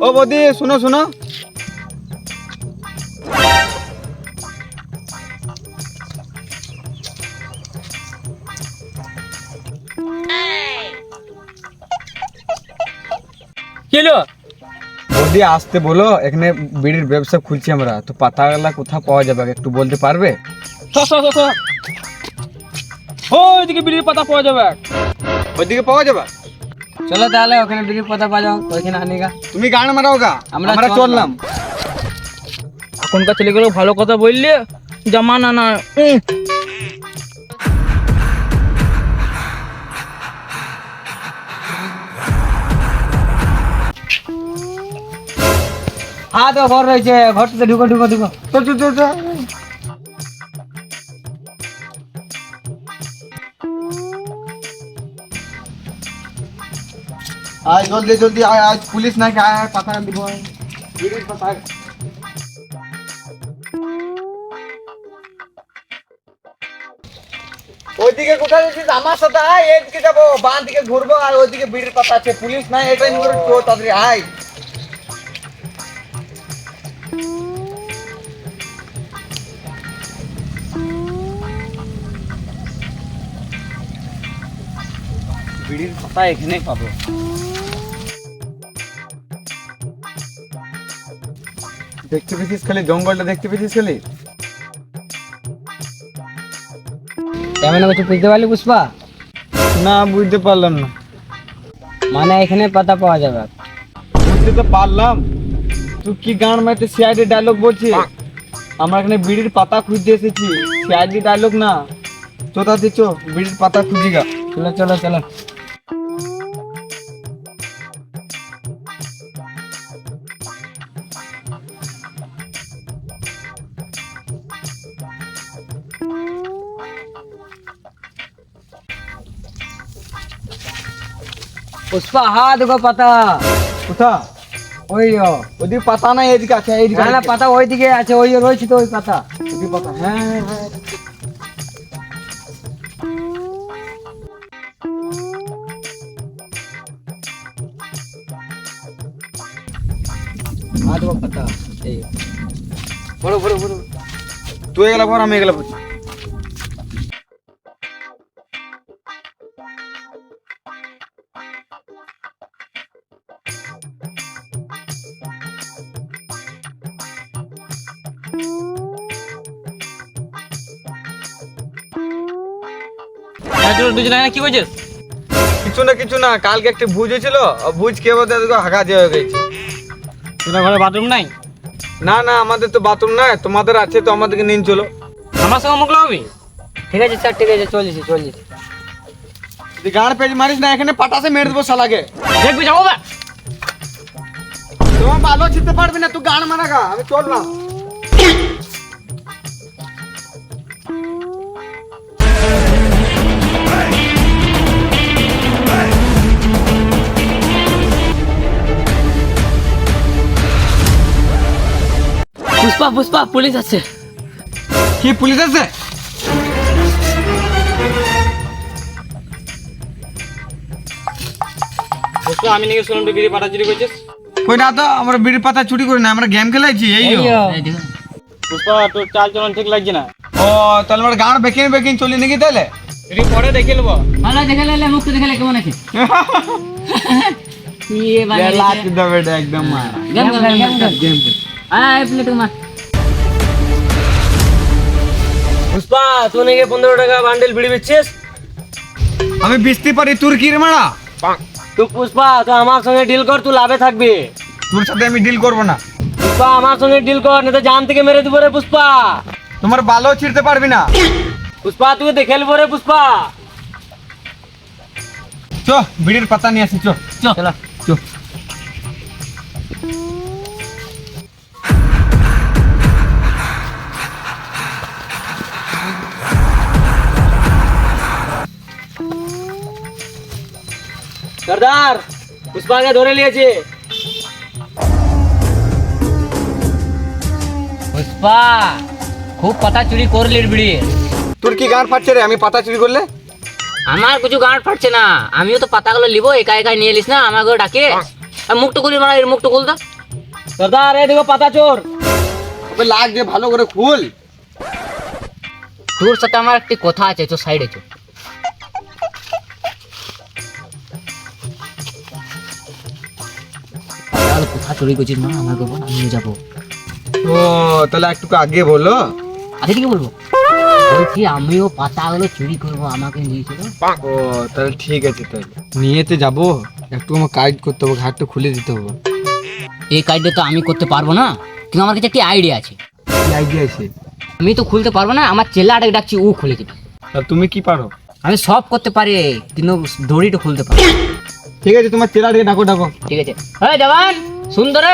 ও বৌদি শুনো শুনো, কি হলো? বৌদি আসতে বলো, এখানে বিড়ির ব্যবসা খুলছি আমরা, তো পাতাগুলা কোথাও পাওয়া যাবে একটু বলতে পারবে? ওইদিকে বিড়ির পাতা পাওয়া যাবে। ওইদিকে পাওয়া যাবে? চলো তাহলে ওখানে বিড়ির পাতা বাজাও, ওইখানে আনিগা। তুমি গান মারাও গা, আমরা চললাম। এখনকার ছেলেগুলো ভালো কথা বললে জামানা না। হ্যাঁ তো ঘর রয়েছে, ঘরটাতে ঢুকো ঢুকো ঢুকো। চল চল চল চল। আয় জলদি জলদি আয়, আজ পুলিশ নাকি আয়, আয় পাতা দিব বিড়ির পাতা। ওইদিকে কোথায় যাচ্ছিস? আমার সাথে আয়, এইদিকে যাবো, বাঁ দিকে ঘুরবো, আর ওইদিকে বিড়ির পাতা আছে, পুলিশ নাই, এটাই নিয়ে তো তাড়াতাড়ি আয়। বিড়ির পাতা এখানেই পাবো। দেখতে পেয়েছিস খালি জঙ্গলটা, দেখতে পেয়েছিস খালি। কেমন কিছু বুঝতে পারলি পুষ্পা? না বুঝতে পারলাম না। মানে এখানে পাতা পাওয়া যাবে। বুঝতে তো পারলাম, তুই কি গান মারতে সিআইডি ডায়লগ বলছিস? আমরা এখানে বিড়ির পাতা খুঁজতে এসেছি, সিআইডি ডায়লগ না। চোতা দিচ্ছ বিড়ির পাতা খুঁজি গা। চলো চলো চলো। পুষ্পা হ্যাঁ দেখো পাতা। কোথা? ওই ওদিকে পাতা নাই, এদিকে আছে, এইদিকে না পাতা ওইদিকে আছে, ওই রয়েছে তো ওই পাতা। ওদিকে পাতা, হ্যাঁ হ্যাঁ। হ্যাঁ দেখো পাতা এই বড় বড় বড়, তুই এগুলা ভর, আমি এগুলা ভরছি। দুজন কি বলছিস? কিছু না, কালকে একটা ভুজ হয়েছিল, ভুজ কে বলতে হাগা দিয়ে হয়ে গেছে। তোর ঘরে বাথরুম নাই? না না, আমাদের তো বাথরুম নাই, তোমাদের আছে তো, আমাদেরকে নিন চলো। আমার সঙ্গে মুখ লাগাবি? ঠিক আছে স্যার, ঠিক আছে চলছি চলছি। তুই গান পেজ মারিস না, এখানে পাটাসে মেরে দেবো শালাকে। দেখবি যাবো বা? তোমার ভালো ছিটতে পারবি না, তুই গান মারা গা, আমি চললাম। পুষ্পা পুষ্পা পুলিশ আছে। কি পুলিশ আছে? পুষ্পা আমি নাকি শুনলাম তুই বিড়ি পাতা চুরি করছিস। কই না তো, আমরা বিড়ির পাতা চুরি করি না, আমরা গেম খেলাইছি। এই পুষ্পা তোর চাল চলন ঠিক লাগছে না। ও তাহলে আমরা গান বেকিং বেকিং চলি নাকি তাহলে? তুই পরে দেখে নেবো। ভালো দেখে লে, মুখটা দেখে লে কেমন আছে। ये वाला লাত দেবে এটা একদম মারা। गेम गेम আয় প্লেট মার। পুষ্পা তুই নাকি 15 টাকা বান্ডেল বিড়ি বেচছিস? আমি বিস্তি পারি, তোর কি রে মারা? তুই পুষ্পা তুই আমার সঙ্গে ডিল কর, তুই লাভে থাকবি। তোর সাথে আমি ডিল করবো না। পুষ্পা আমার সঙ্গে ডিল কর, না তো জান থেকে মেরে দিব রে পুষ্পা। তোমার ভালো ছিড়তে পারবি না। পুষ্পা তুই দেখে নেবো রে পুষ্পা। চ বিড়ির পাতা নিয়ে আসি, চ চলো চ। सरदार पुष्पा के धोरे लिएছে। পুষ্পা খুব পাতা চুরি করলির বিড়ি। তোর কি গান ফাটছে রে আমি পাতা চুরি করলে? আমার কিছু গাঁট ফাটছে না, আমিও তো পাতাগুলো লিবো, একা একা নিয়ে এলিস না, আমাকে ডাকে। আর মুখটা খুলি মারা, এর মুখটা খুল দা। সর্দার এই দেখো পাতা চোর। ওকে লাগ দিয়ে ভালো করে খুল। তোর সাথে আমার একটি কথা আছে, তো সাইডে চো। তাহলে কোথা চুরি করছিস মা, আমাকে বল, আমি নিয়ে যাবো। ও তাহলে একটু আগে বলো। আগে থেকে বলবো, বলছি আমিও পাতাগুলো চুরি করবো, আমাকে নিয়ে চলো। ও তাহলে ঠিক আছে, তাহলে নিয়েতে যাবো, একটু আমার কাজ করতে হবে, ঘাটটা খুলে দিতে হবে। এই কাজটা তো আমি করতে পারবো না, কিন্তু আমার কাছে একটি আইডিয়া আছে। কি আইডিয়া আছে? আমি তো খুলতে পারবো না, আমার চেল্লাটাকে ডাকছি, ও খুলে দিবে। আর তুমি কি পারো? আমি সব করতে পারি, কিন্তু দড়িটা খুলতে পারি। ঠিক আছে, তোমার চেলাটাকে ডাকো ডাকো। ঠিক আছে, হ্যাঁ জওয়ান সুন্দর।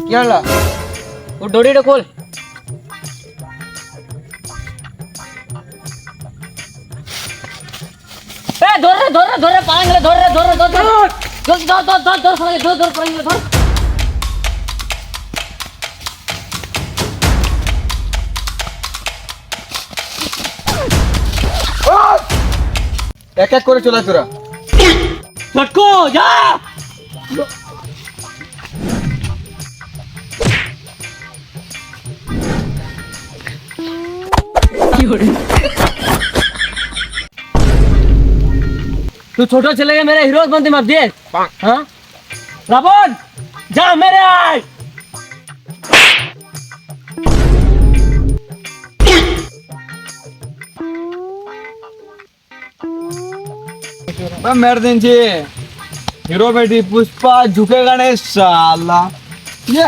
কি হলো? ও দড়িটা খোল। এ ধরে ধরে ধরে পালাঙ্গলে ধরে ধরে ধরে ধর ধর ধর ধর ধর ধর ধর ধর পালাঙ্গলে ধর। এক এক করে চলে তোরা। ছটকো যা। तू छोटा चलेगा मेरे हीरो बनते मत दे। हाँ रावण जा मेरे आए। मार देंगे हीरो बेटी पुष्पा झुकेगा नहीं साला। ये